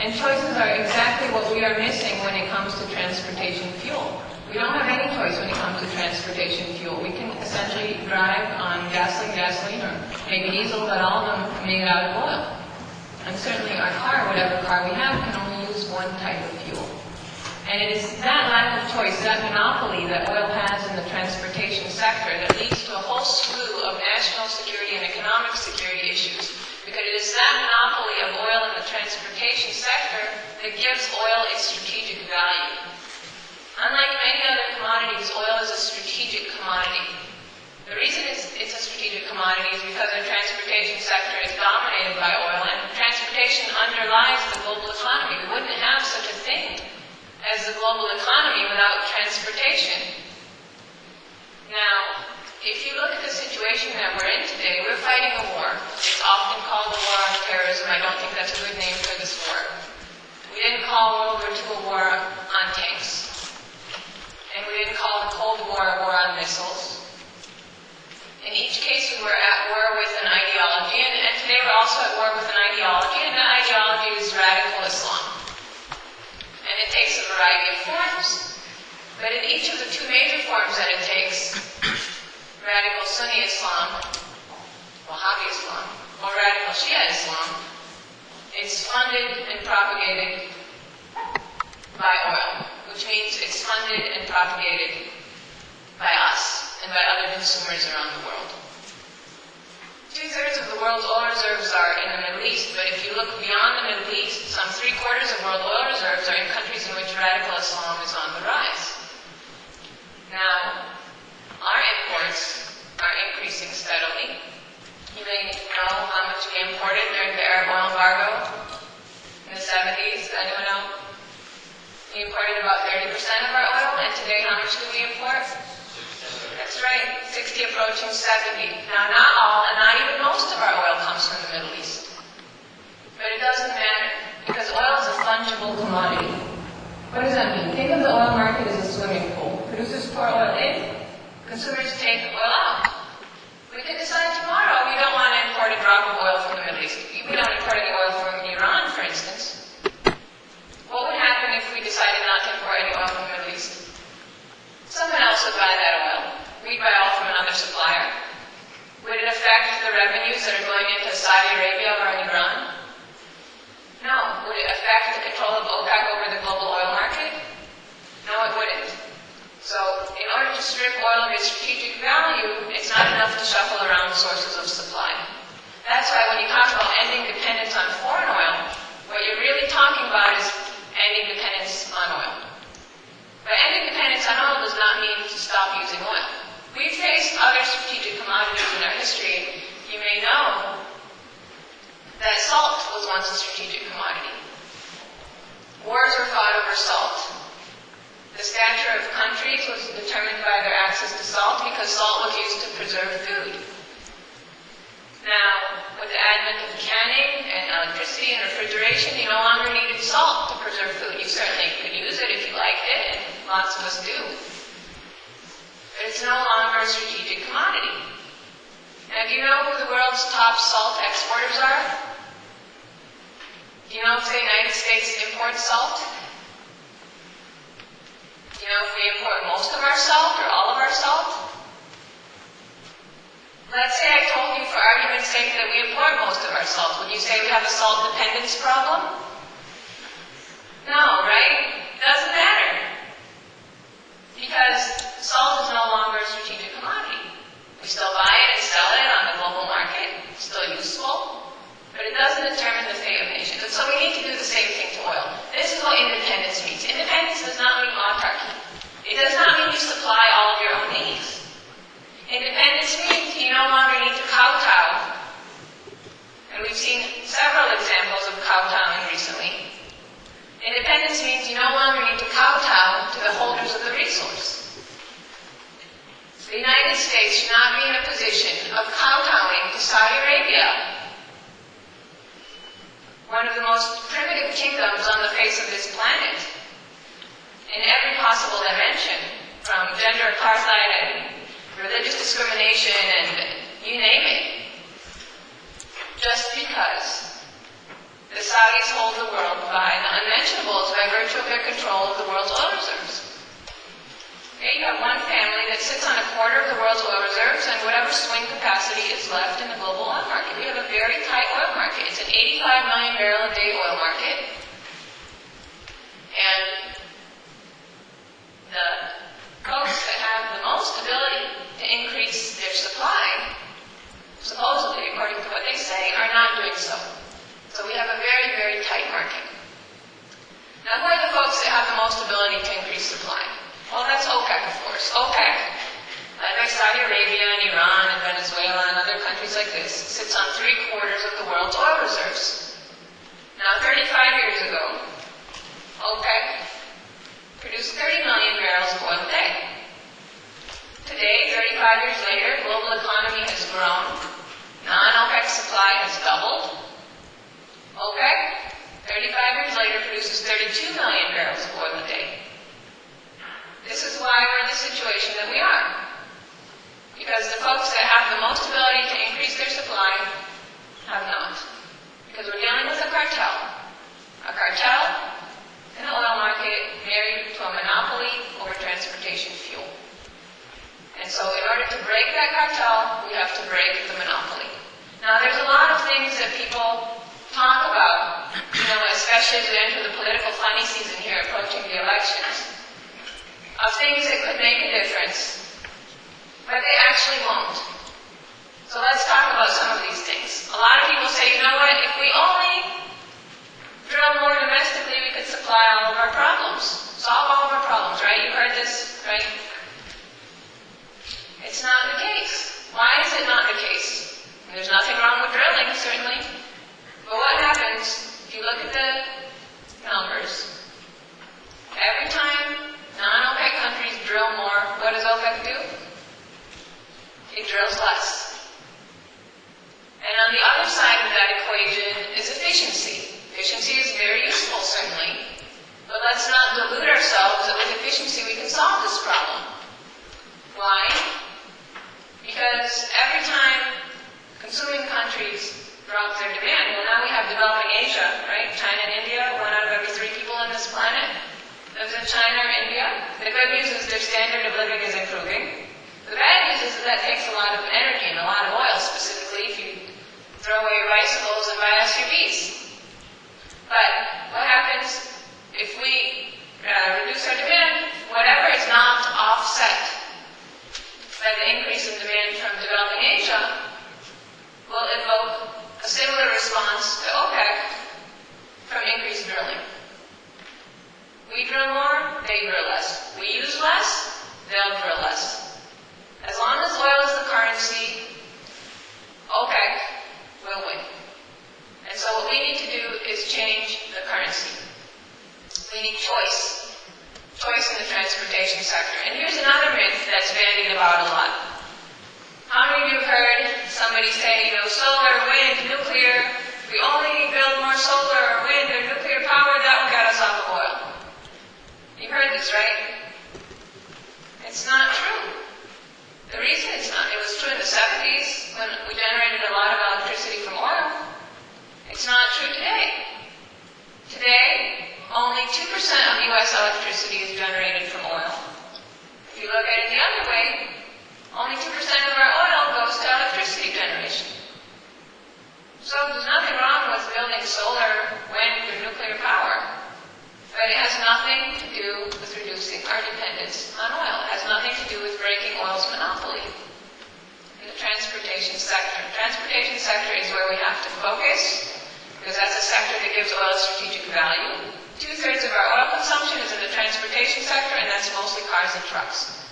And choices are exactly what we are missing when it comes to transportation fuel. We don't have any choice when it comes to transportation fuel. We can essentially drive on gasoline, or maybe diesel, but all of them made out of oil. And certainly our car, whatever car we have, can only use one type of fuel. And it is that lack of choice, that monopoly that oil has in the transportation sector that leads to a whole slew of national security and economic security issues. Because it is that monopoly of oil in the transportation sector that gives oil its strategic value. Unlike many other commodities, oil is a strategic commodity. The reason it's a strategic commodity is because the transportation sector is dominated by oil, and transportation underlies the global economy. We wouldn't have such a thing as the global economy without transportation. Now, if you look at the situation that we're in today, we're fighting a war. It's often called the war on terrorism. I don't think that's a good name for this war. We didn't call World War II a war on tanks. And we didn't call the Cold War a war on missiles. In each case, we were at war with an ideology, and today we're also at war with an ideology, and that ideology is radical Islam. And it takes a variety of forms, but in each of the two major forms that it takes, radical Sunni Islam, Wahhabi Islam, or radical Shia Islam, it's funded and propagated by oil, which means it's funded and propagated by us and by other consumers around the world. 2/3 of the world's oil reserves are in the Middle East, but if you look beyond the Middle East, some 3/4 of world oil reserves are in countries in which radical Islam is on the rise. Now, our imports are increasing steadily. You may know how much we imported during the Arab oil embargo in the 70s. Anyone know? We imported about 30% of our oil, and today how much do we import? That's right, 60 approaching 70. Now, not all, and not even most of our oil comes from the Middle East. But it doesn't matter, because oil is a fungible commodity. What does that mean? Think of the oil market as a swimming pool. Producers pour oil in, consumers take oil out. We could decide tomorrow we don't want to import a drop of oil from the Middle East. We don't import any oil from Iran, for instance. What would happen if we decided not to import any oil from the Middle East? Someone else would buy that oil. We'd buy oil from another supplier. Would it affect the revenues that are going into Saudi Arabia or Iran? No. Would it affect the control of OPEC over the global oil market? No, it wouldn't. So, in order to strip oil of its strategic value, it's not enough to shuffle around sources of supply. That's why when you talk about ending dependence on foreign oil, what you're really talking about is ending dependence on oil. But ending dependence on oil does not mean to stop using oil. We've faced other strategic commodities in our history. You may know that salt was once a strategic commodity. Wars were fought over salt. The stature of countries was determined by their access to salt because salt was used to preserve food. Now, with the advent of canning and electricity and refrigeration, you no longer needed salt to preserve food. You certainly could use it if you liked it, and lots of us do. But it's no longer a strategic commodity. Now, do you know who the world's top salt exporters are? Do you know if the United States imports salt? Do you know if we import most of our salt or all of our salt? Let's say I told you, for argument's sake, that we import most of our salt. Would you say we have a salt dependence problem? No, right? Doesn't matter. Because salt is no longer a strategic commodity. We still buy it and sell it on the global market. It's still useful. But it doesn't determine the fate of nations. And so we need to do the same thing to oil. This is what independence means. Independence does not mean autarky. It does not mean you supply all of your own needs. Independence means you no longer need to kowtow. And we've seen several examples of kowtowing recently. Independence means you no longer need to kowtow to the holders of the resource. The United States should not be in a position of kowtowing to Saudi Arabia, one of the most primitive kingdoms on the face of this planet, in every possible dimension, from gender apartheid and religious discrimination and you name it, just because The Saudis hold the world by the unmentionables by virtue of their control of the world's oil reserves. Okay, you have one family that sits on a quarter of the world's oil reserves and whatever swing capacity is left in the global oil market. We have a very tight oil market. It's an 85 million barrel a day oil market. And the folks that have the most ability to increase their supply, supposedly, according to what they say, are not doing so. So we have a very, very tight market. Now, who are the folks that have the most ability to increase supply? Well, that's OPEC, of course. OPEC, led by Saudi Arabia and Iran and Venezuela and other countries like this, sits on 3/4 of the world's oil reserves. Now, 35 years ago, OPEC produced 30 million barrels of oil a day. Today, 35 years later, global economy has grown. Non-OPEC supply has doubled. OPEC, 35 years later, produces 32 million barrels of oil a day. This is why we're in the situation that we are. Because the folks that have the most ability to increase their supply have not. Because we're dealing with a cartel. A cartel in the oil market married to a monopoly over transportation fuel. And so in order to break that cartel, we have to break the monopoly. Now there's a lot of things that people talk about, especially as we enter the political funny season here approaching the elections, of things that could make a difference, but they actually won't. So let's talk about some of these things. A lot of people say, you know what, if we only drill more domestically, we could supply all of our problems, solve all of our problems, right? You've heard this, right? It's not the case. Why is it not the case? There's nothing wrong with drilling, certainly. But what happens if you look at the numbers? Every time non-OPEC countries drill more, what does OPEC do? It drills less. And on the other side of that equation is efficiency. Efficiency is very useful, certainly. But let's not delude ourselves that with efficiency we can solve this problem. Why? Because every time consuming countries drop their demand, well, now we have developing Asia, right? China and India, 1 out of every 3 people on this planet lives in China or India. The good news is their standard of living is improving. The bad news is that takes a lot of energy and a lot of oil, specifically if you throw away your bicycles and buy SUVs. But what happens if we reduce our demand? Whatever is not offset by the increase in demand from developing Asia will evoke a similar response to OPEC from increased drilling. We drill more, they drill less. We use less, they'll drill less. As long as oil is the currency, OPEC will win. And so what we need to do is change the currency. We need choice. Choice in the transportation sector. And here's another myth that's bandied about a lot. How many of you have heard somebody say, solar, wind, nuclear, if we only build more solar or wind or nuclear power, that will get us off of oil? You've heard this, right? It's not true. The reason it's not, it was true in the 70s when we generated a lot of electricity from oil. It's not true today. Today, only 2% of U.S. electricity is generated from oil. If you look at it the other way, only 2% of our oil goes to electricity generation. So there's nothing wrong with building solar, wind, or nuclear power. But it has nothing to do with reducing our dependence on oil. It has nothing to do with breaking oil's monopoly in the transportation sector. The transportation sector is where we have to focus, because that's a sector that gives oil strategic value. 2/3 of our oil consumption is in the transportation sector, and that's mostly cars and trucks.